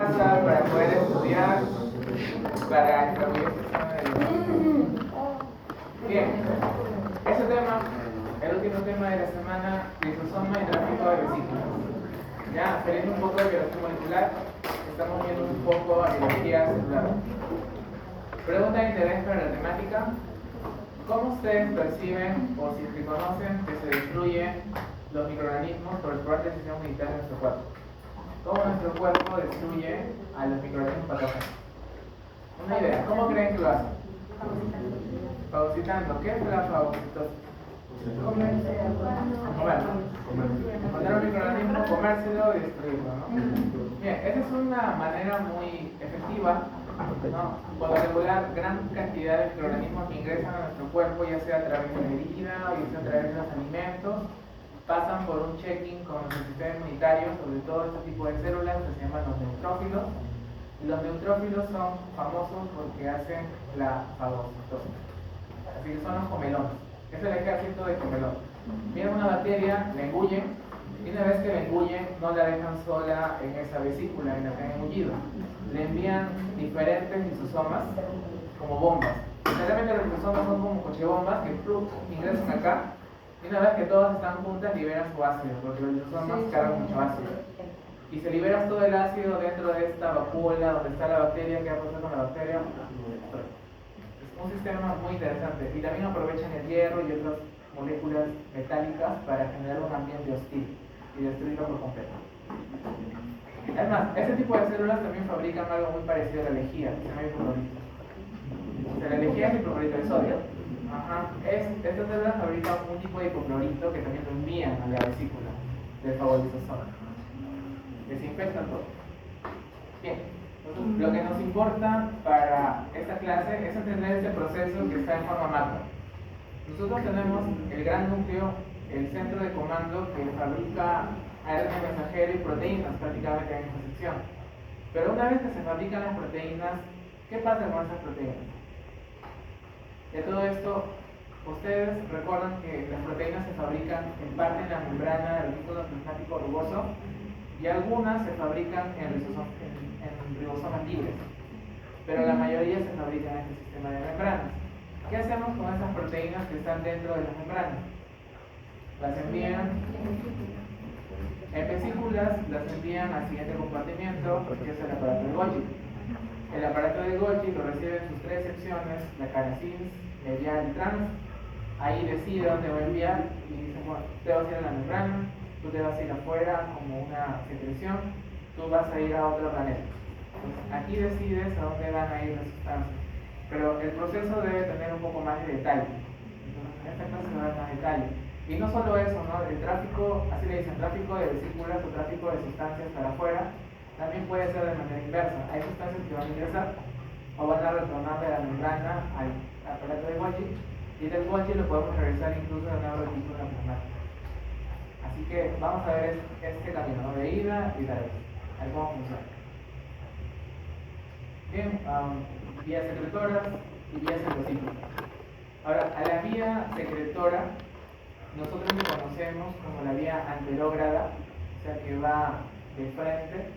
Para poder estudiar, para establecer el sistema de educación. Bien, ese tema, el último tema de la semana, lisosoma y tráfico de vesículas. Ya, saliendo un poco de biología molecular, estamos viendo un poco de biología celular. Pregunta de interés para la temática: ¿cómo ustedes perciben o si reconocen que se destruyen los microorganismos por el poder del sistema inmunitario de nuestro cuerpo? ¿Cómo nuestro cuerpo destruye a los microorganismos patógenos? Una idea, ¿cómo creen que lo hacen? Fagocitando. ¿Qué es la fagocitosis? Comerlo. Poner un microorganismo, comérselo y destruirlo, ¿no? Bien, esa es una manera muy efectiva, ¿no? Para regular gran cantidad de microorganismos que ingresan a nuestro cuerpo, ya sea a través de la herida o ya sea a través de los alimentos, pasan por un checking con nuestro sistema inmunitario, sobre todo este tipo de células que se llaman los neutrófilos. Y los neutrófilos son famosos porque hacen la fagocitosis. Así que son los comelones. Es el ejército de comelón. Viene una bacteria, la engullen, y una vez que la engullen, no la dejan sola en esa vesícula en la que han engullido. Le envían diferentes lisosomas como bombas. Generalmente los lisosomas son como cochebombas que ingresan acá, y una vez que todas están juntas, liberan su ácido, porque los lisosomas cargan mucho ácido. Y se libera todo el ácido dentro de esta vacuola donde está la bacteria. ¿Qué va a pasar con la bacteria? Es un sistema muy interesante. Y también aprovechan el hierro y otras moléculas metálicas para generar un ambiente hostil y destruirlo por completo. Además, este tipo de células también fabrican algo muy parecido a la lejía, que se llama hipoclorito. O sea, la lejía es hipoclorito de sodio. Estas células fabrican un tipo de hipoclorito que también lo envían a la vesícula del fagocitosoma. Desinfectan todo. Bien, entonces lo que nos importa para esta clase es entender este proceso que está en forma macro. Nosotros tenemos el gran núcleo, el centro de comando que fabrica ARN mensajero y proteínas prácticamente en esta sección. Pero una vez que se fabrican las proteínas, ¿qué pasa con esas proteínas? De todo esto, ustedes recuerdan que las proteínas se fabrican en parte en la membrana del retículo plasmático rugoso, y algunas se fabrican en ribosomas libres, pero la mayoría se fabrican en este sistema de membranas. ¿Qué hacemos con esas proteínas que están dentro de las membranas? Las envían en vesículas, las envían al siguiente compartimiento, que es el aparato de Golgi. El aparato de Golgi lo recibe en sus tres secciones, la cara cis, medial y trans. Ahí decide dónde va a enviar y dice: bueno, te vas a ir a la membrana, tú te vas a ir afuera como una secreción, tú vas a ir a otro planeta. Entonces, aquí decides a dónde van a ir las sustancias, pero el proceso debe tener un poco más de detalle. Entonces, en esta clase se va a dar más detalle. Y no solo eso, ¿no? El tráfico, así le dicen, tráfico de vesículas o tráfico de sustancias para afuera, también puede ser de manera inversa. Hay sustancias que van a ingresar o van a retornar de la membrana al aparato de Golgi, y del Golgi lo podemos regresar incluso de nuevo retículo plasmático. Así que vamos a ver este camino, ¿no? De ida y de regreso. A ver cómo funciona. Bien, vías secretoras y vías endocíclicas. Ahora, a la vía secretora nosotros le conocemos como la vía anterógrada, o sea que va de frente,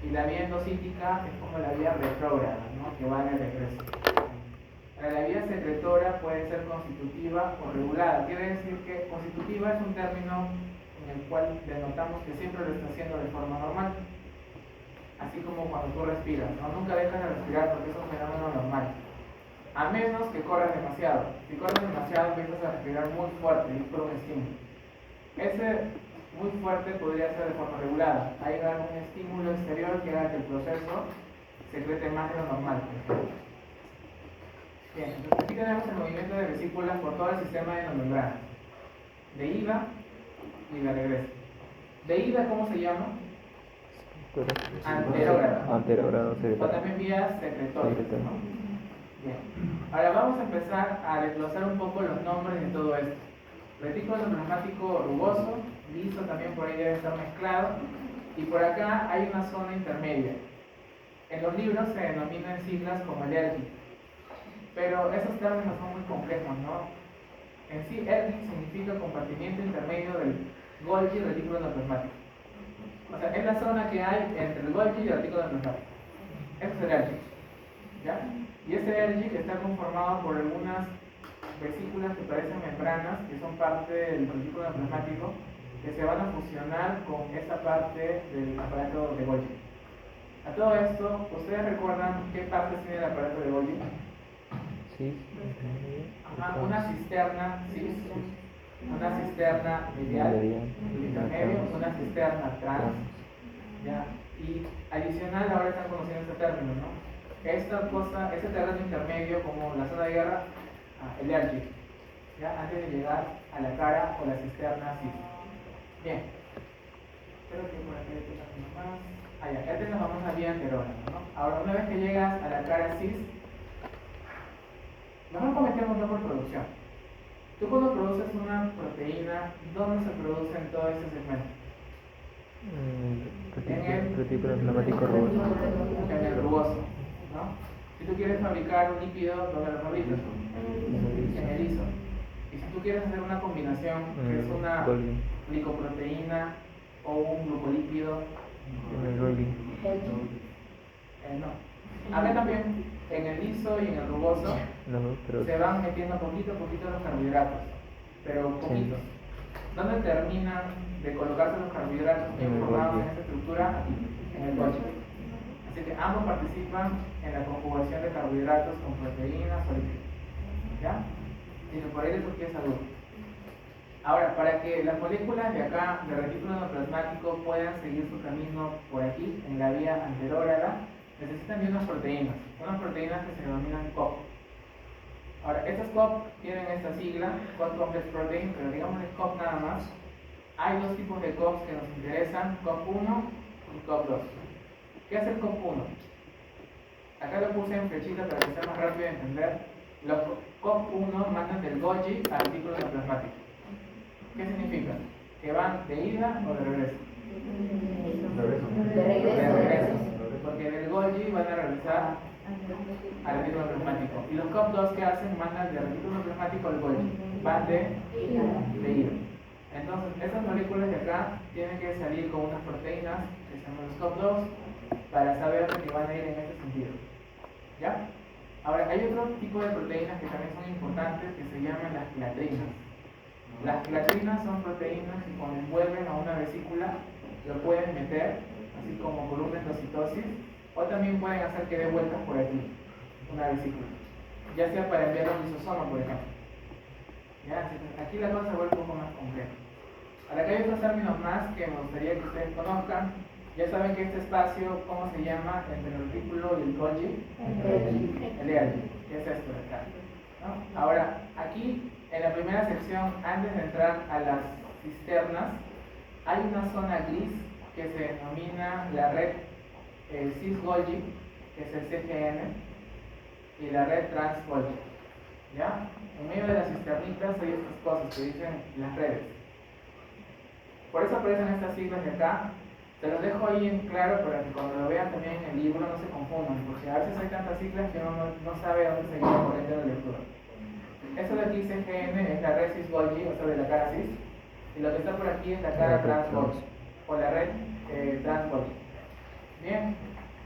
y la vía endocítica es como la vía retrógrada, ¿no? Que va de regreso. Ahora, la vía secretora puede ser constitutiva o regulada. Quiere decir que constitutiva es un término en el cual denotamos que siempre lo está haciendo de forma normal, así como cuando tú respiras, ¿no? Nunca dejas de respirar porque es un fenómeno normal, a menos que corras demasiado. Si corres demasiado empiezas a respirar muy fuerte y es por un estímulo. Ese muy fuerte podría ser de forma regulada. Hay algún estímulo exterior que haga que el proceso secrete más de lo normal, por ejemplo. Bien, entonces aquí tenemos el movimiento de vesículas por todo el sistema de la membrana, de ida y de regreso. De ida, ¿cómo se llama? Anterógrada. Anterógrado, O también vías secretorias, ¿no? Bien. Ahora vamos a empezar a desglosar un poco los nombres de todo esto. Retículo plasmático rugoso, liso también por ahí debe estar mezclado, y por acá hay una zona intermedia. En los libros se denominan siglas como el ERGI, pero esos términos son muy complejos, ¿no? En sí, ERGI significa compartimiento intermedio del Golgi retículo endoplasmático. O sea, es la zona que hay entre el Golgi y el retículo endoplasmático. Este es el Ergic, ¿ya? Y este Ergic está conformado por algunas vesículas que parecen membranas, que son parte del retículo endoplasmático, que se van a fusionar con esta parte del aparato de Golgi. A todo esto, ¿ustedes recuerdan qué partes tiene el aparato de Golgi? Sí. Ajá, una cisterna, sí, una cisterna medial, intermedio, una cisterna trans, ¿ya? Y adicional, ahora están conociendo este término, ¿no? Esta cosa, este terreno intermedio, como la zona de guerra, el Ergic, ¿ya? Antes de llegar a la cara o la cisterna cis. Bien, espero que por aquí le tengan más. Ya tenemos la famosa vía enterógena, ¿no? Ahora, una vez que llegas a la cara cis, mejor comentémoslo por producción. Tú cuando produces una proteína, ¿dónde se produce en todo este segmento? El retículo endoplasmático rugoso. En el rugoso, ¿no? Si tú quieres fabricar un lípido, ¿dónde lo fabricas? En el liso. Y si tú quieres hacer una combinación, que es una glicoproteína o un glucolípido, en el Golgi. No. Acá también, en el liso y en el rugoso, pero se van metiendo poquito a poquito los carbohidratos, pero poquitos. Sí. ¿Dónde terminan de colocarse los carbohidratos que formados en esta estructura? Aquí, en el Golgi. Así que ambos participan en la conjugación de carbohidratos con proteínas o lípidos. ¿Ya? Y por ahí les surgió esa duda. Ahora, para que las moléculas de acá, del retículo endoplasmático, puedan seguir su camino por aquí, en la vía anterógrada, necesitan de unas proteínas que se denominan COP. Ahora, estas COP tienen esta sigla, COP Complex Protein, pero digamos COP nada más. Hay dos tipos de COPs que nos interesan, COP1 y COP2. ¿Qué hace el COP1? Acá lo puse en flechita para que sea más rápido de entender. Los COP1 mandan del Golgi al retículo endoplasmático. ¿Qué significa? ¿Que van de ida o de regreso? De regreso. Porque del Golgi van a regresar al retículo endoplasmático. Y los COP2 que hacen mandan del retículo endoplasmático al Golgi. Van de ida. Entonces, estas moléculas de acá tienen que salir con unas proteínas que se llaman los COP2 para saber que van a ir en ese sentido. ¿Ya? Ahora, hay otro tipo de proteínas que también son importantes que se llaman las clatrinas. Las clatrinas son proteínas que cuando envuelven a una vesícula lo pueden meter, así como por una endocitosis, o también pueden hacer que dé vueltas por aquí, una vesícula, ya sea para enviar un lisosoma, por ejemplo. ¿Ya? Aquí la cosa se vuelve un poco más compleja. Ahora, acá hay otros términos más que me gustaría que ustedes conozcan. Ya saben que este espacio, ¿cómo se llama? Entre el retículo y el Golgi. El Ergic. ¿Qué es esto de acá? ¿No? Ahora, aquí en la primera sección, antes de entrar a las cisternas, hay una zona gris que se denomina la red cis-Golgi, que es el CGN, y la red trans-Golgi. ¿Ya? En medio de las cisternitas hay estas cosas que dicen las redes. Por eso aparecen estas siglas de acá. Te los dejo ahí en claro para que cuando lo vean también en el libro no se confundan, porque a veces hay tantas siglas que uno no sabe a dónde seguir la corriente de lectura. Esto de aquí, CGN, es la red cis-Golgi, o sea, de la cara cis, y lo que está por aquí es la cara trans-Golgi, o la red trans-Golgi. Bien,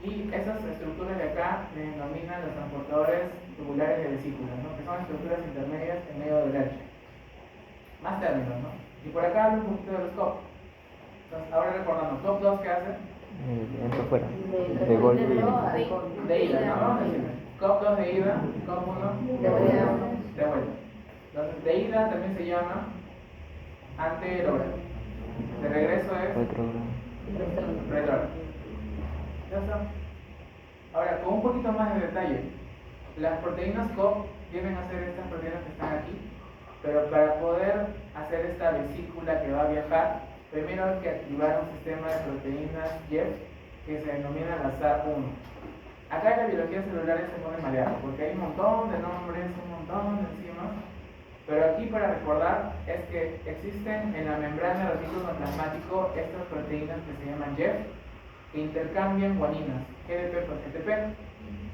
y esas estructuras de acá se denominan los transportadores tubulares de vesículas, ¿no? Que son estructuras intermedias en medio del Ergic. Más términos, ¿no? Y por acá hablo un poquito de los COP. Entonces, ahora recordando, COP2, ¿qué hace? Entra afuera. De Golgi. De ida, ¿no? Vamos a decir. COP2 de ida, COP1 de vuelta. Entonces, de ida también se llama anterógrado. De regreso es retrógrado. ¿Ya está? Ahora, con un poquito más de detalle, las proteínas COP vienen a ser estas proteínas que están aquí, pero para poder hacer esta vesícula que va a viajar, primero hay que activar un sistema de proteínas JEF que se denomina la SAR1. Acá en la biología celular se pone maleado, porque hay un montón de nombres, un montón de enzimas, pero aquí para recordar es que existen en la membrana del retículo endoplasmático estas proteínas que se llaman JEF, que intercambian guaninas, GDP por GTP.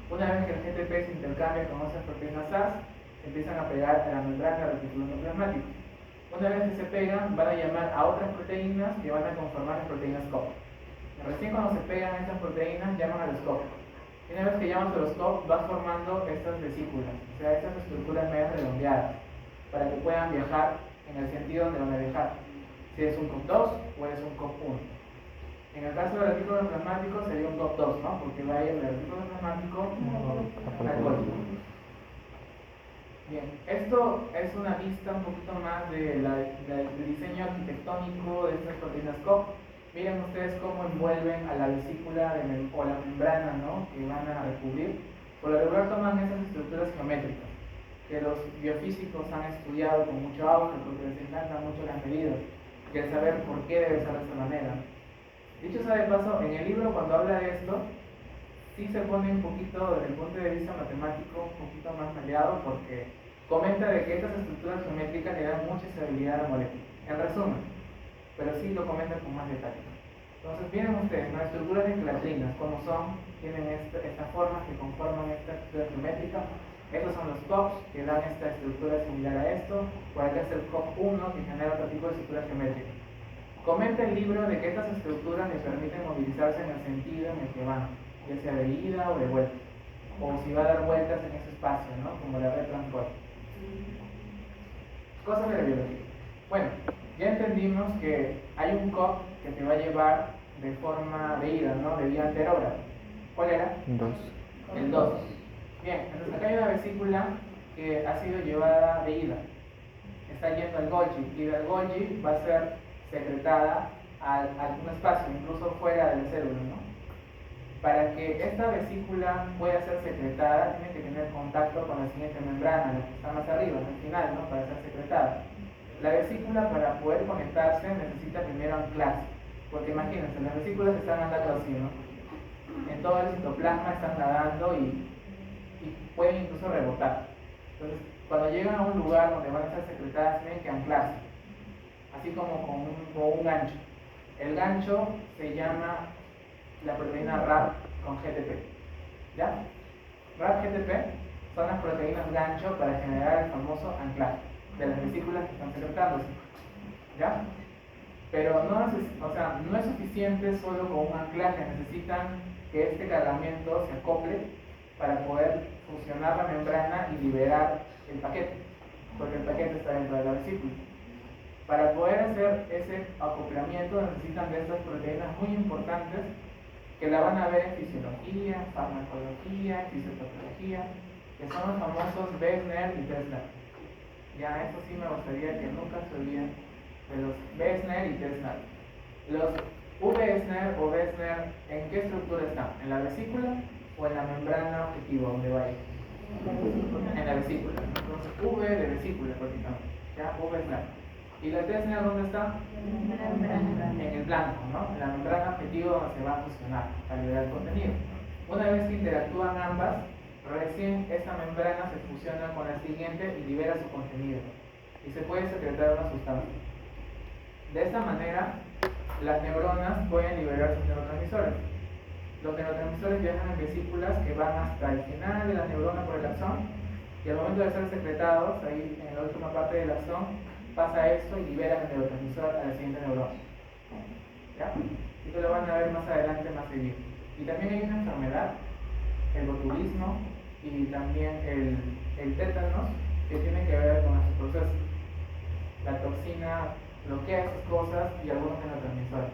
Una vez que el GTP se intercambia con otras proteínas SAS, se empiezan a pegar a la membrana del retículo endoplasmático. Una vez que se pegan, van a llamar a otras proteínas que van a conformar las proteínas COP. Recién cuando se pegan estas proteínas llaman a los COP. Y una vez que llamas a los COP, vas formando estas vesículas, o sea, estas estructuras medias redondeadas, para que puedan viajar en el sentido donde van a viajar. Si es un COP2 o es un COP1. En el caso del retículo plasmático sería un COP2, ¿no? Porque va a ir del retículo plasmático al Golgi. Bien, esto es una vista un poquito más del diseño arquitectónico de estas proteínas COP. Miren ustedes cómo envuelven a la vesícula o la membrana, ¿no?, que van a recubrir. Por lo regular toman esas estructuras geométricas que los biofísicos han estudiado con mucho auge porque les encantan mucho las medidas y el saber por qué debe ser de esta manera. Dicho sea de paso, en el libro cuando habla de esto, sí se pone un poquito, desde el punto de vista matemático, un poquito más maleado porque comenta de que estas estructuras geométricas le dan mucha estabilidad a la molécula. En resumen, pero sí lo comenta con más detalle. Entonces, miren ustedes, las estructuras de clatrinas, ¿cómo son? Tienen estas formas que conforman esta estructura geométrica. Estos son los COPs que dan esta estructura similar a esto. Por acá es el COP1 que genera otro tipo de estructura geométrica. Comenta el libro de que estas estructuras les permiten movilizarse en el sentido en el que van, ya sea de ida o de vuelta, o si va a dar vueltas en ese espacio, ¿no?, como la red transporte. Cosas de la biología. Bueno, ya entendimos que hay un COP que te va a llevar de forma de ida, ¿no?, de vía anterógrada. ¿Cuál era? 2. El 2. Bien, entonces acá hay una vesícula que ha sido llevada de ida. Está yendo al Golgi y del Golgi va a ser secretada a algún espacio, incluso fuera de la célula, ¿no? Para que esta vesícula pueda ser secretada, tiene que tener contacto con la siguiente membrana, la que está más arriba, al final, ¿no?, para ser secretada. La vesícula, para poder conectarse, necesita primero anclarse, porque imagínense, las vesículas están andando así, ¿no? En todo el citoplasma están nadando y pueden incluso rebotar. Entonces, cuando llegan a un lugar donde van a ser secretadas, tienen que anclarse, así como con un gancho. El gancho se llama la proteína RAP con GTP. ¿Ya? RAP GTP son las proteínas gancho para generar el famoso anclaje de las vesículas que están secretándose. ¿Ya? Pero no es suficiente solo con un anclaje, necesitan que este cargamento se acople para poder fusionar la membrana y liberar el paquete, porque el paquete está dentro de la vesícula. Para poder hacer ese acoplamiento necesitan de estas proteínas muy importantes que la van a ver en fisiología, farmacología, fisiopatología, que son los famosos Wessner y Tesner. Ya, eso sí me gustaría que nunca se olviden de los Wessner y Tesner. Los Wessner o Wessner, ¿en qué estructura están? ¿En la vesícula o en la membrana objetiva donde va a ir? En la vesícula. Entonces, V de vesícula, prácticamente. ¿Ya? Wessner. ¿Y la Tesner dónde está? En el blanco, ¿no? En la membrana objetivo donde se va a fusionar para liberar el contenido. Una vez que interactúan ambas, recién esta membrana se fusiona con la siguiente y libera su contenido. Y se puede secretar una sustancia. De esta manera, las neuronas pueden liberar sus neurotransmisores. Los neurotransmisores viajan en vesículas que van hasta el final de la neurona por el axón, y al momento de ser secretados, ahí en la última parte del axón, pasa esto y libera el neurotransmisor a la siguiente neurona. ¿Ya? Esto lo van a ver más adelante, más seguido. Y también hay una enfermedad, el botulismo y también el tétanos, que tiene que ver con estos procesos. La toxina bloquea esas cosas y algunos neurotransmisores.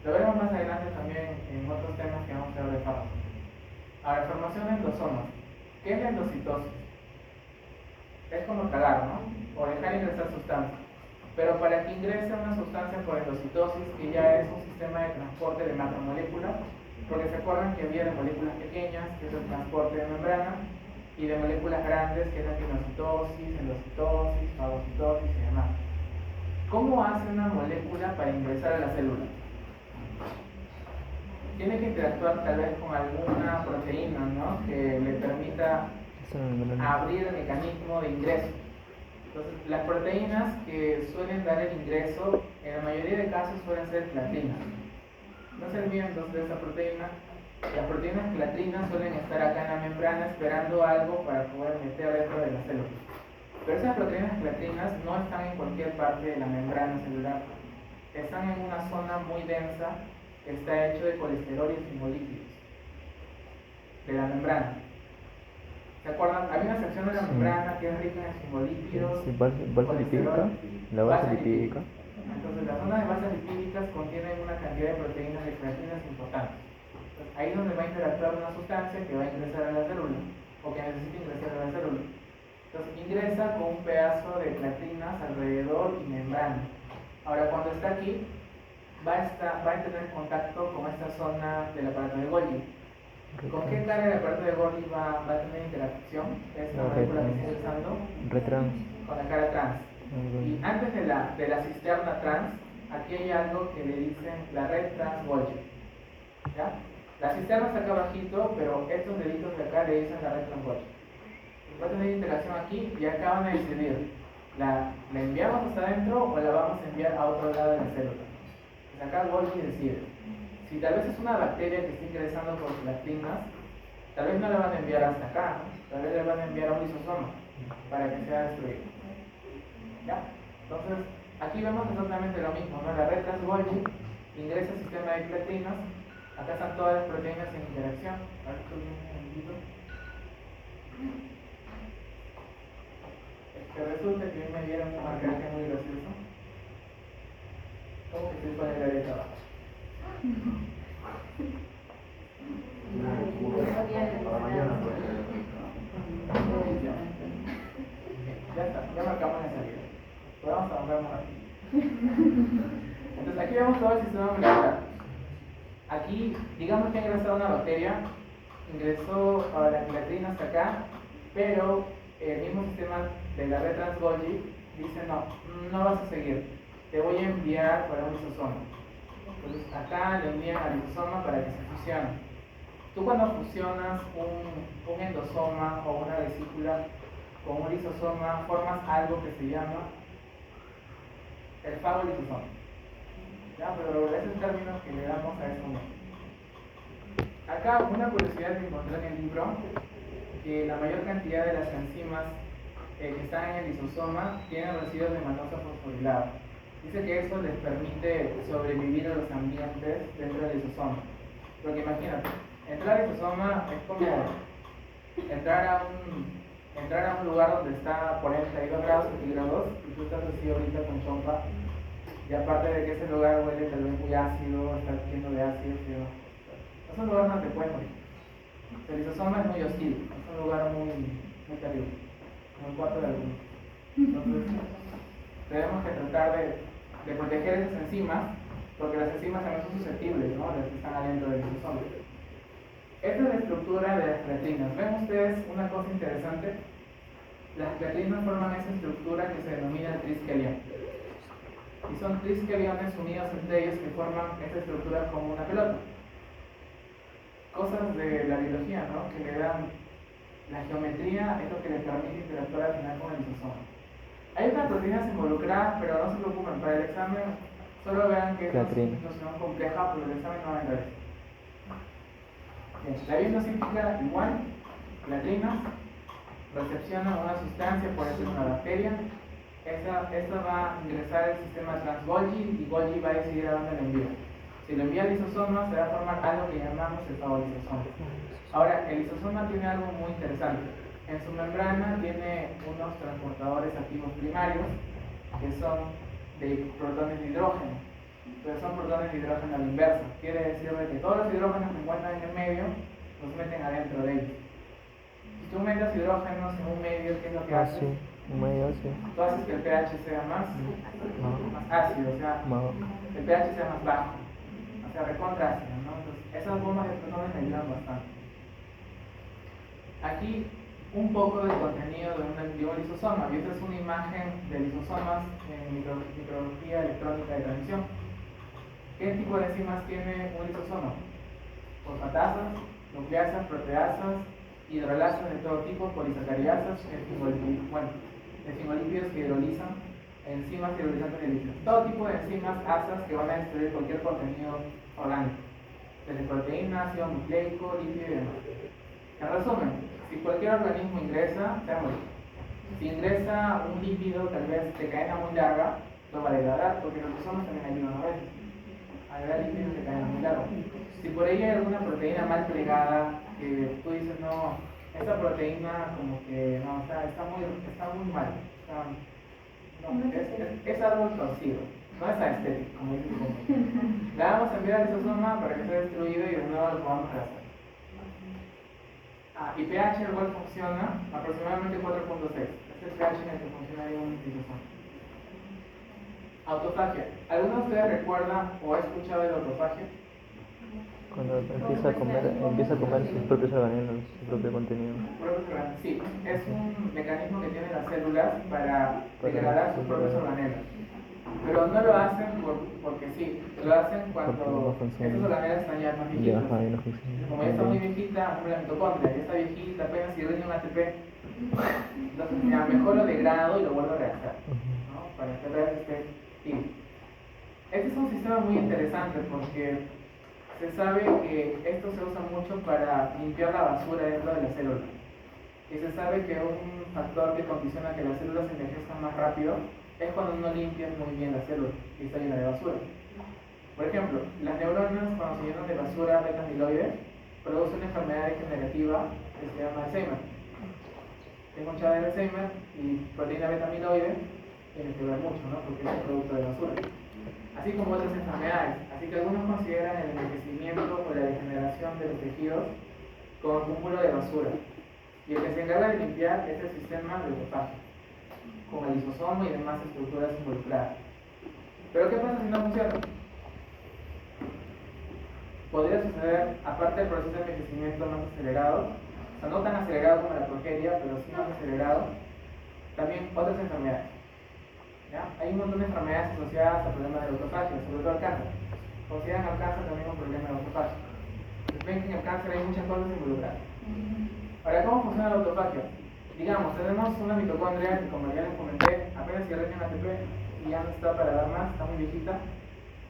Lo veremos más adelante también en otros temas que vamos a ver de fármacos. Ahora, formación de endosomas. ¿Qué es la endocitosis? Es como tragar, ¿no? O dejar ingresar sustancias. Pero para que ingrese una sustancia por endocitosis, que ya es un sistema de transporte de macromoléculas, porque se acuerdan que había de moléculas pequeñas, que es el transporte de membrana, y de moléculas grandes, que es la pinocitosis, endocitosis, fagocitosis y demás. ¿Cómo hace una molécula para ingresar a la célula? Tiene que interactuar tal vez con alguna proteína, ¿no?, que le permita abrir el mecanismo de ingreso. Entonces, las proteínas que suelen dar el ingreso, en la mayoría de casos suelen ser clatrinas. No se olviden entonces de esa proteína. Las proteínas clatrinas suelen estar acá en la membrana esperando algo para poder meter dentro de la célula. Pero esas proteínas clatrinas no están en cualquier parte de la membrana celular. Están en una zona muy densa está hecho de colesterol y fosfolípidos de la membrana. ¿Se acuerdan? Hay una sección de la membrana que es rica en fosfolípidos, Sí, base lipídica, la base lipídica. Entonces, las zonas de bases lipídicas contienen una cantidad de proteínas y creatinas importantes. Entonces, ahí es donde va a interactuar una sustancia que va a ingresar a la célula o que necesita ingresar a la célula. Entonces, ingresa con un pedazo de creatinas alrededor y membrana. Ahora, cuando está aquí, va a tener contacto con esta zona del aparato de Golgi. ¿Con qué cara del aparato de Golgi va a tener interacción? Esta molécula que está ingresando Retrans. con la cara trans. Y antes de la cisterna trans, aquí hay algo que le dicen la red trans Golgi. ¿Ya? La cisterna está acá abajito, pero estos deditos de acá le dicen la red trans Golgi. Va a tener interacción aquí y acá van a decidir, ¿la enviamos hasta adentro o la vamos a enviar a otro lado de la célula? Pues acá Golgi decide. Si tal vez es una bacteria que está ingresando por lactinas, tal vez no la van a enviar hasta acá, ¿no? Tal vez la van a enviar a un lisosoma para que sea destruido. ¿Ya? Entonces, aquí vemos exactamente lo mismo, ¿no? La red trans Golgi ingresa al sistema de creatinas, acá están todas las proteínas en interacción. A ver, estoy viendo un momentito. Resulta que hoy me dieron un marcaje muy gracioso. ¿Cómo que estoy con el área de trabajo? Ya está, ya marcamos la salida. Podemos avanzar más rápido. Entonces aquí vemos todo el sistema molecular. Aquí, digamos que ha ingresado una bacteria, ingresó a la creatina hasta acá, pero el mismo sistema de la red trans Golgi dice no vas a seguir, te voy a enviar para un lisosoma. Entonces acá le envían al lisosoma para que se fusione. Tú cuando fusionas un endosoma o una vesícula con un lisosoma, formas algo que se llama el fagolisosoma. ¿Ya? Pero es el término que le damos a eso mismo. Acá una curiosidad que encontré en el libro, que la mayor cantidad de las enzimas que están en el lisosoma tienen residuos de manosa fosforilado. Dice que eso les permite sobrevivir a los ambientes dentro del lisosoma. Porque imagínate, entrar al lisosoma es como entrar a un lugar donde está 42 grados centígrados y tú estás así ahorita con chompa, y aparte de que ese lugar huele tal vez muy ácido, está lleno de ácido, es un lugar donde te puedes morir. El lisosoma es muy hostil, es un lugar muy terrible, como el cuarto de algunos. Entonces, tenemos que tratar de proteger esas enzimas, porque las enzimas también son susceptibles, ¿no? Las que están adentro del lisosoma. Esta es la estructura de las creatinas. ¿Ven ustedes una cosa interesante? Las creatinas forman esa estructura que se denomina trisquelión. Y son trisqueliones unidos entre ellos que forman esta estructura como una pelota. Cosas de la biología, ¿no? Que le dan la geometría, es lo que les permite interactuar al final con el lisosoma. Hay otras proteínas involucradas, pero no se preocupen, para el examen solo vean que es una situación compleja, pero el examen no va a entrar eso. Bien, la vía cíclica igual, creatinas, recepciona una sustancia, por ejemplo una bacteria, esta va a ingresar al sistema trans Golgi y Golgi va a decidir a dónde lo envía. Si lo envía al lisosoma, se va a formar algo que llamamos el fagolisosoma. Ahora, el lisosoma tiene algo muy interesante. En su membrana tiene unos transportadores activos primarios que son de protones de hidrógeno. Entonces son protones de hidrógeno a la inversa. Quiere decir que todos los hidrógenos que encuentran en el medio los meten adentro de ellos. Si tú metes hidrógenos en un medio, ¿qué es lo que hace? Sí, un medio ácido. Tú haces que el pH sea más ácido, o sea, el pH sea más bajo, o sea, recontra ácido, ¿no? Entonces, esas bombas de protones me ayudan bastante. Aquí un poco del contenido de un lisosoma, y esta es una imagen de lisosomas en microbiología electrónica de transmisión. ¿Qué tipo de enzimas tiene un lisosoma? Fosfatasas, nucleasas, proteasas, hidrolasas de todo tipo, polisacaridasas, enzimolípidos que hidrolizan, enzimas hidrolizantes de lípidos. Todo tipo de enzimas asas que van a destruir cualquier contenido orgánico, desde proteína, ácido nucleico, lípido y demás. En resumen, si cualquier organismo ingresa, se va a morir. Si ingresa un lípido, tal vez de cadena muy larga, lo va a degradar, porque los lisosomas también ayudan a veces. a nivel lípido se cae muy largo. Si por ahí hay alguna proteína mal plegada, que tú dices, no, esa proteína como que no, está muy mal. Es árbol torcido, no es estético, como dice tu compañero. La vamos a enviar al lisosoma para que sea destruido y de nuevo lo podamos rehacer. Y pH el cual funciona aproximadamente 4.6. Es el pH en el que funciona un lisosoma. Autofagia. ¿Alguno de ustedes recuerda o ha escuchado de la autofagia? Cuando empieza a comer sus propios organelos, su propio contenido. Sí, es un mecanismo que tienen las células para degradar sus propios organelos. Pero no lo hacen porque sí, lo hacen cuando esos organelos están ya más viejitos. Como ya está muy viejita, la mitocondria ya está viejita, apenas si rinde un ATP, entonces ya mejor lo degrado y lo vuelvo a rehacer, ¿no? Para que otra vez esté vivo. Este es un sistema muy interesante porque se sabe que esto se usa mucho para limpiar la basura dentro de la célula. Y se sabe que un factor que condiciona que las células se envejezcan más rápido es cuando no limpias muy bien la célula y está llena de basura. Por ejemplo, las neuronas cuando se llenan de basura beta amiloide producen una enfermedad degenerativa que se llama Alzheimer. Tengo un chavo de Alzheimer y proteína beta amiloide tiene que ver mucho, ¿no? Porque es un producto de basura. Así como otras enfermedades. Así que algunos consideran el envejecimiento o la degeneración de los tejidos como cúmulo de basura. Y el que se encarga de limpiar es el sistema de autofagia, con el lisosoma y demás estructuras involucradas. Pero ¿qué pasa si no funciona? Podría suceder, aparte del proceso de envejecimiento más acelerado, o sea, no tan acelerado como la progeria, pero sí más acelerado, también otras enfermedades. ¿Ya? Hay un montón de enfermedades asociadas a problemas de autofagia, sobre todo al cáncer. Consideran al cáncer también un problema de autofagia. Ven que en el cáncer hay muchas cosas involucradas. Ahora, ¿cómo funciona la autofagia? Digamos, tenemos una mitocondria que, como ya les comenté, apenas si recién ATP y ya no está para dar más, está muy viejita.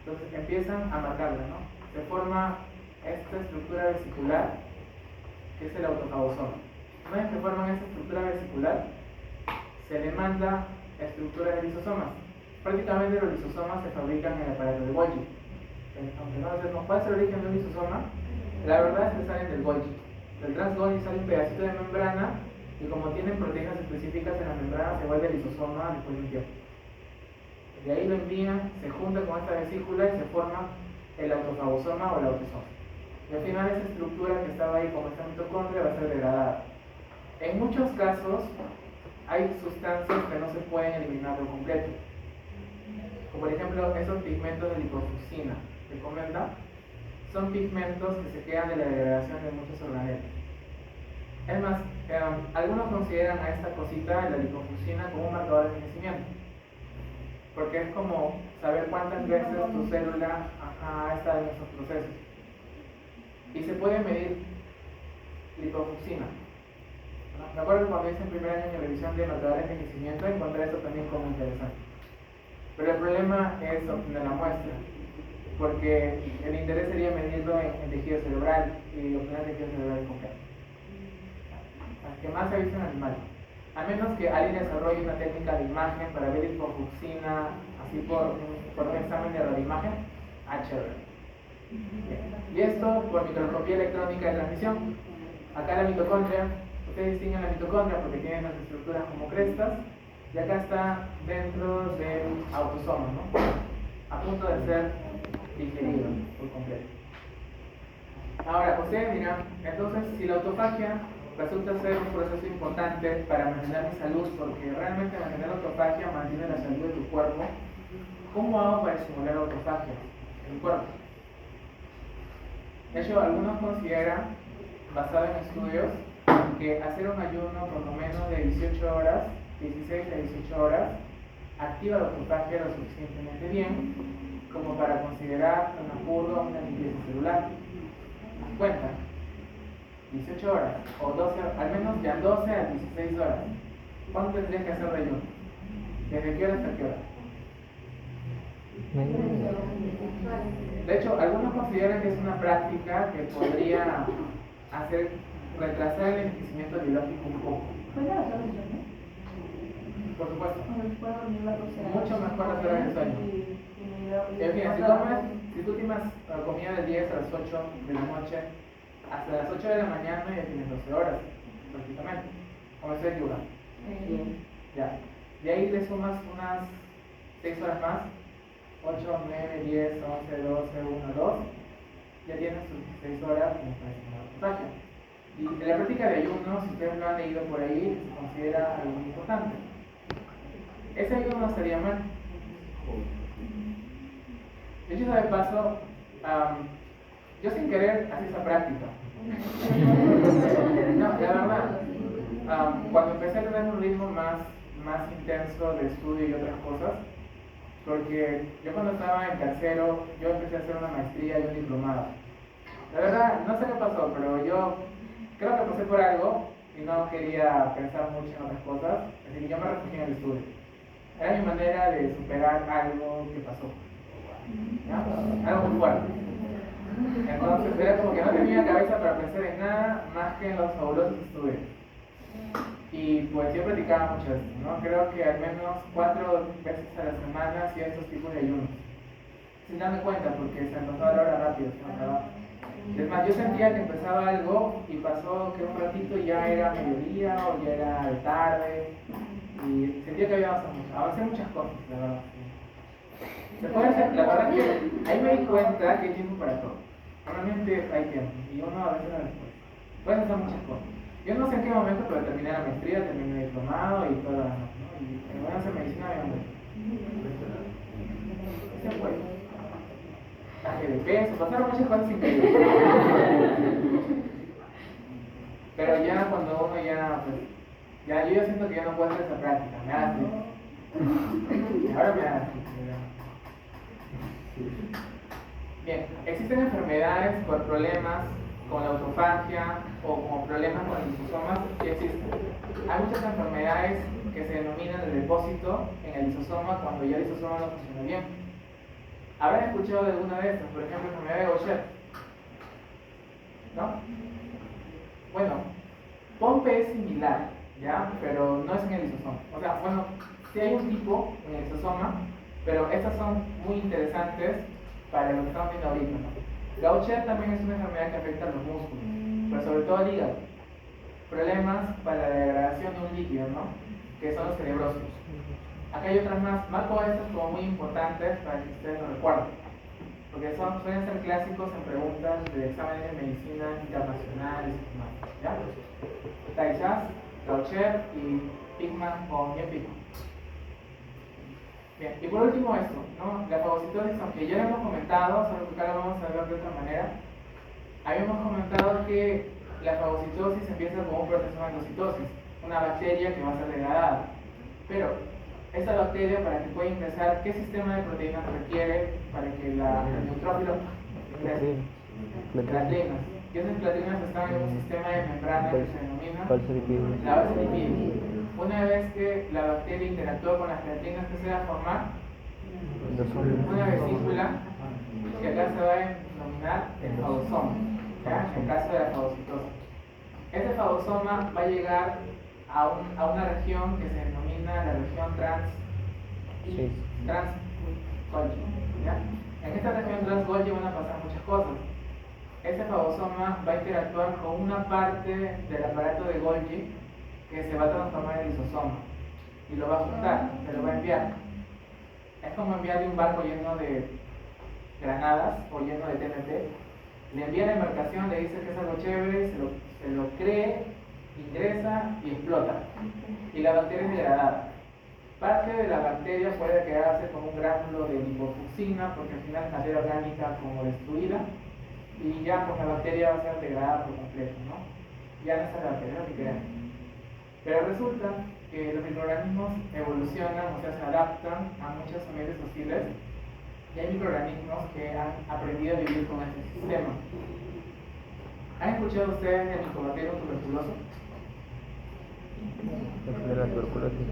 Entonces empiezan a marcarla, ¿no? Se forma esta estructura vesicular, que es el autofagosoma. Una vez que forman esta estructura vesicular, se le manda estructura de lisosomas. Prácticamente los lisosomas se fabrican en el aparato de Golgi. Aunque no sabemos cuál es el origen de un lisosoma, la verdad es que salen del Golgi. Del trans-Golgi sale un pedacito de membrana y como tienen proteínas específicas en la membrana se vuelve lisosoma después de un tiempo. De ahí lo envían, se junta con esta vesícula y se forma el autofagosoma o el autosoma. Y al final esa estructura que estaba ahí como esta mitocondria va a ser degradada. En muchos casos hay sustancias que no se pueden eliminar por completo. Como por ejemplo esos pigmentos de liposuccina que comenta, son pigmentos que se quedan de la degradación de muchos organelos. Es más, algunos consideran a esta cosita, la liposuccina, como un marcador de envejecimiento. Porque es como saber cuántas veces tu célula ha estado en esos procesos. Y se puede medir liposuccina. Me acuerdo que cuando hice en primer año de revisión de marcadores de envejecimiento encontré esto también como interesante. Pero el problema es obtener la muestra, porque el interés sería medirlo en tejido cerebral y obtener tejido cerebral concreto. Las que más se ha visto en animales. A menos que alguien desarrolle una técnica de imagen para ver liposuccina, así por un examen de radioimagen, chévere. Y esto por microscopía electrónica de transmisión. Acá la mitocondria, ustedes distinguen la mitocondria porque tienen las estructuras como crestas, y acá está dentro del autosoma, ¿no? A punto de ser digerido por completo. Ahora, ustedes dirán, entonces si la autofagia resulta ser un proceso importante para mantener mi salud, porque realmente mantener la autofagia mantiene la salud de tu cuerpo, ¿cómo hago para estimular la autofagia en mi cuerpo? De hecho, algunos consideran, basado en estudios, que hacer un ayuno por lo menos de 18 horas, 16 a 18 horas, activa la autofagia lo suficientemente bien como para considerar una purga o una limpieza celular. Cuenta, 18 horas, o 12, al menos de 12 a 16 horas. ¿Cuánto tendrías que hacer de ayuno? ¿Desde qué hora hasta qué hora? De hecho, algunos consideran que es una práctica que podría hacer retrasar el envejecimiento biológico un poco. ¿Puede hacer el sueño? Por supuesto. Mucho mejor Mucho mejor las horas de sueño. Y Mira, si Si tú tienes comida de 10 a las 8 de la noche, hasta las 8 de la mañana ya tienes 12 horas, prácticamente. Como es el yoga. Ya. De ahí le sumas unas 6 horas más, 8, 9, 10, 11, 12, 1, 2. Ya tienes tus 6 horas como para hacer masaje. Y en la práctica de ayuno, si ustedes lo han leído por ahí, se considera algo muy importante. Ese ayuno no estaría mal. De hecho, de paso, yo sin querer hacía esa práctica. No, la verdad, cuando empecé a tener un ritmo más intenso de estudio y otras cosas, porque yo cuando estaba en tercero, yo empecé a hacer una maestría y un diplomado. La verdad, no sé qué pasó, pero yo creo que pasé por algo y no quería pensar mucho en otras cosas, así que yo me refugié en el estudio. Era mi manera de superar algo que pasó. ¿Ya? Algo muy fuerte. Entonces era como que no tenía cabeza para pensar en nada más que en los fabulosos estudios. Y pues yo practicaba mucho esto, ¿no? Creo que al menos 4 veces a la semana hacía estos tipos de ayunos. Sin darme cuenta, porque se me pasaba la hora rápido, si no trabajo. Es más, yo sentía que empezaba algo y pasó que un ratito ya era mediodía o ya era de tarde. Y sentía que había avancé muchas cosas, la verdad. Se puede hacer, la verdad que ahí me di cuenta que hay tiempo para todo. Normalmente hay tiempo y uno a veces no después. Puedes hacer muchas cosas. Yo no sé en qué momento, pero terminé la maestría, terminé el diplomado y todo lo demás, ¿no? Y me voy a hacer medicina y me se fue. Bajé de peso, pasaron muchas cosas increíbles. Pero ya cuando uno ya, pues, yo ya siento que ya no puedo hacer esa práctica, me hace. Y ahora me hace. Bien, existen enfermedades por problemas con la autofagia o como problemas con los lisosomas, sí existen. Hay muchas enfermedades que se denominan de depósito en el lisosoma cuando ya el lisosoma no funciona bien. ¿Habrán escuchado de alguna de estas? Por ejemplo, enfermedad de Gaucher. ¿No? Bueno, Pompe es similar, ¿ya? Pero no es en el lisosoma. O sea, bueno, sí hay un tipo en el lisosoma, pero estas son muy interesantes para lo que estamos viendo ahorita, ¿no? Gaucher también es una enfermedad que afecta a los músculos, pero sobre todo al hígado. Problemas para la degradación de un líquido, ¿no? Que son los cerebrosos. Acá hay otras más, marco estas como muy importantes para que ustedes lo recuerden, porque suelen ser clásicos en preguntas de exámenes de medicina internacional y demás, ¿ya? Tay-Sachs, Gaucher y Pigman o bien Pigman. Bien, y por último esto, ¿no? La fagocitosis, aunque ya lo hemos comentado, solo que acá lo vamos a ver de otra manera. Habíamos comentado que la fagocitosis empieza como un proceso de endocitosis, una bacteria que va a ser degradada. Pero esta bacteria, para que pueda ingresar, ¿qué sistema de proteínas requiere para que el neutrófilo ingrese? Platinas. Y esas platinas están en un sistema de membrana que se denomina la base lipídica. Una vez que la bacteria interactúa con las platinas, ¿qué se va a formar? Una vesícula que acá se va a denominar el fagosoma, ¿ya? En el caso de la fagocitosis. Este fagosoma va a llegar a una región que se denomina la región trans-Golgi, ¿ya? En esta región trans-Golgi van a pasar muchas cosas. Este fagosoma va a interactuar con una parte del aparato de Golgi que se va a transformar en lisosoma y lo va a juntar, se lo va a enviar. Es como enviarle un barco lleno de granadas o lleno de TNT. Le envía la embarcación, le dice que es algo chévere, se lo cree, ingresa y explota. Y la bacteria es degradada. Parte de la bacteria puede quedarse como un gránulo de lipofuncina porque al final es materia orgánica como destruida y ya pues la bacteria va a ser degradada por completo, ¿no? Ya no es la bacteria que queda. Pero resulta que los microorganismos evolucionan, o sea, se adaptan a muchos ambientes hostiles y hay microorganismos que han aprendido a vivir con este sistema. ¿Han escuchado ustedes del Mycobacterium tuberculoso? La tuberculosis.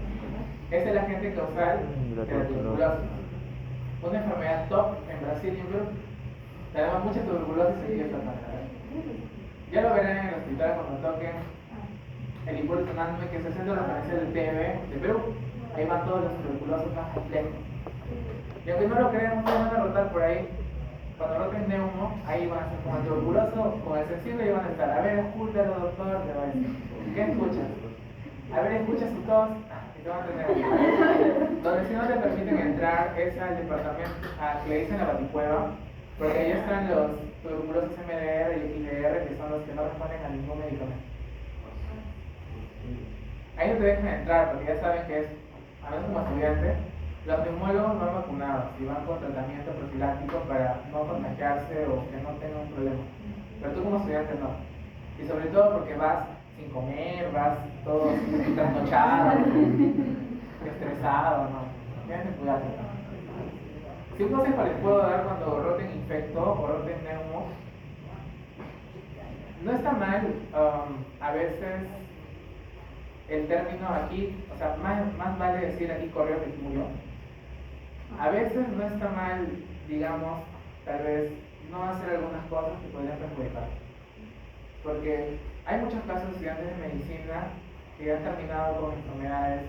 Es el agente causal de la tuberculosis. Una enfermedad top en Brasil y en Perú. Tenemos mucha tuberculosis aquí en esta parte. Ya lo verán en el hospital cuando toquen el Hipólito Unánime, que es el centro referencial del TB de Perú. Ahí van todos los tuberculosos más complejos. Y aunque no lo crean, ustedes van a rotar por ahí cuando roten neumo, ahí van a ser con el tuberculoso, con el sensible y van a estar. A ver, escúchalo, doctor, te va a decir. ¿Qué escuchas? A ver, escucha su tos y te van a tener. Donde si no te permiten entrar es al departamento, que le dicen la baticueva, porque ahí están los tuberculosos MDR y XDR, que son los que no responden a ningún medicamento. Ahí no te dejan entrar porque ya saben que es, a menos como estudiante, los neumólogos van vacunados y van con tratamiento profiláctico para no contagiarse o que no tengan un problema. Pero tú como estudiante no. Y sobre todo porque vas sin comer, vas todo trasnochado, estresado, ¿no? Tienes que cuidarte. Si un consejo les puedo dar cuando roten infecto o roten neumo, no está mal a veces el término aquí, o sea, más vale decir aquí corrió que murió. A veces no está mal, digamos, tal vez no hacer algunas cosas que podrían perjudicar. Porque hay muchos casos de estudiantes de medicina que han terminado con enfermedades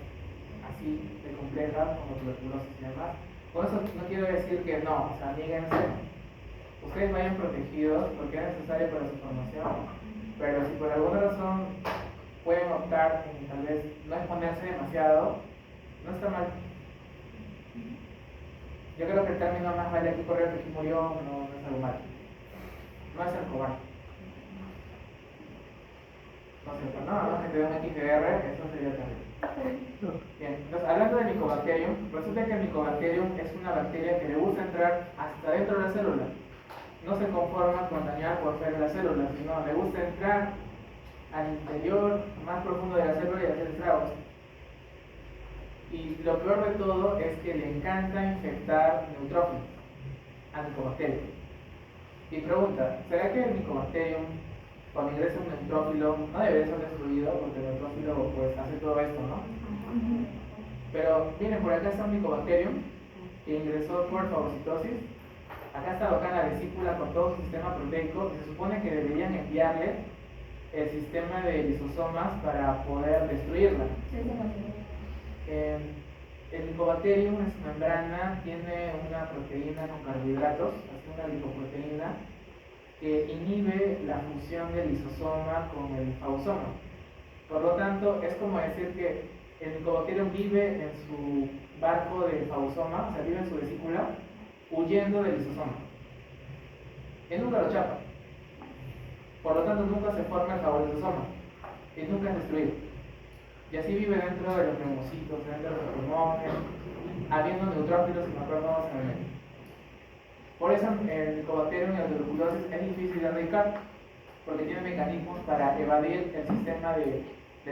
así de complejas como tuberculosis y demás. Con eso no quiero decir que no, o sea, níguense. Ustedes vayan protegidos porque es necesario para su formación, pero si por alguna razón pueden optar en tal vez no exponerse demasiado, no está mal. Yo creo que el término más vale aquí corrió que aquí murió no es algo malo. No es el cobarde. Entonces, no, que te dé un XDR, eso sería terrible. Bien, entonces hablando de Mycobacterium, resulta que el Mycobacterium es una bacteria que le gusta entrar hasta dentro de la célula. No se conforma con dañar por fuera de la célula, sino le gusta entrar al interior más profundo de la célula y hacer estragos. Y lo peor de todo es que le encanta infectar neutrófilos a Mycobacterium. Y pregunta, ¿será que el Mycobacterium cuando ingresa un neutrófilo no debería ser destruido porque el neutrófilo pues hace todo esto, ¿no? Pero miren, por acá está un Mycobacterium que ingresó por fagocitosis. Acá está acá la vesícula con todo su sistema proteico y se supone que deberían enviarle el sistema de lisosomas para poder destruirla. El Mycobacterium en su membrana tiene una proteína con carbohidratos, es una lipoproteína que inhibe la función del lisosoma con el fagosoma. Por lo tanto, es como decir que el Mycobacterium vive en su barco de fagosoma, o sea, vive en su vesícula, huyendo del lisosoma. Él nunca lo chapa. Por lo tanto, nunca se forma el fagolisosoma. Y nunca es destruido. Y así vive dentro de los neumocitos, dentro de los pulmones, habiendo neutrófilos y macrófagos en el medio. Por eso el Mycobacterium y la tuberculosis es difícil de erradicar, porque tiene mecanismos para evadir el sistema del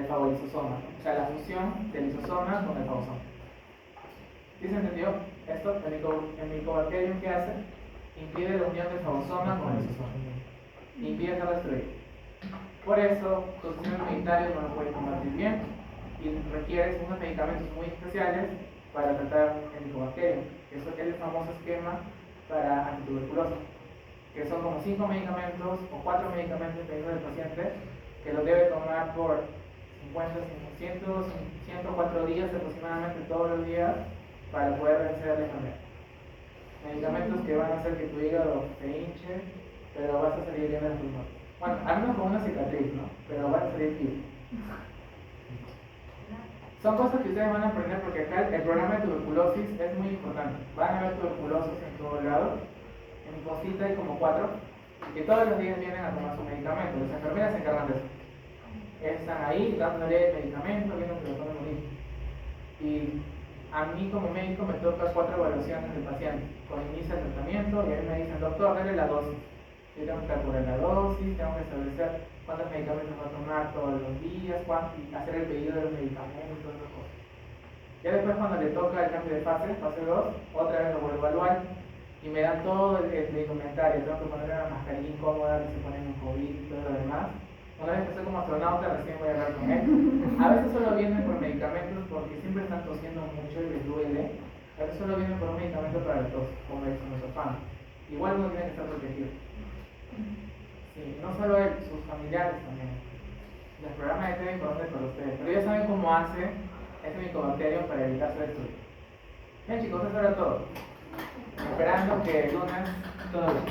fagolisosoma, o sea, la fusión del lisosoma con el fagosoma. ¿Sí se entendió esto? El Mycobacterium, ¿qué hace? Impide la unión del fagosoma con el lisosoma. Impide ser destruido. Por eso, tu sistema inmunitario no lo puede combatir bien y requieres unos medicamentos muy especiales para tratar el Mycobacterium. Eso es el famoso esquema para antituberculosis, que son como 5 medicamentos o 4 medicamentos dependiendo del paciente, que lo debe tomar por 104 días aproximadamente todos los días para poder vencer la enfermedad. Medicamentos que van a hacer que tu hígado se hinche, pero vas a salir bien del pulmón. Bueno, al menos con una cicatriz, ¿no? Pero vas a salir bien. Son cosas que ustedes van a aprender porque acá el programa de tuberculosis es muy importante. Van a ver tuberculosos en todos lados. En mi cosita hay como 4. Y todos los días vienen a tomar su medicamento. Las enfermeras se encargan de eso. Están ahí dándole medicamento, viendo que lo pueden morir. Y a mí como médico me toca 4 evaluaciones del paciente. Cuando inicia el tratamiento y a mí me dicen, doctor, dale la dosis. Yo tengo que calcular la dosis, tengo que establecer cuántos medicamentos va a tomar todos los días, y hacer el pedido de los medicamentos, todas esas cosas. Ya después cuando le toca el cambio de fase 2, otra vez lo vuelvo a evaluar y me dan todo el indumentario. Tengo que ponerle una mascarilla incómoda que se ponen en COVID y todo lo demás. Una vez que soy como astronauta recién voy a hablar con él. A veces solo vienen por medicamentos porque siempre están tosiendo mucho y les duele. A veces solo vienen por un medicamento para la tos, como el dextromethorphan. Igual uno tiene que estar protegido. Sí, no solo él, sus familiares también. El programa de TV es importante para ustedes, pero ya saben cómo hace este Mycobacterium para evitar su destrucción. Bien chicos, eso era todo. Esperando que el lunes Todo bien.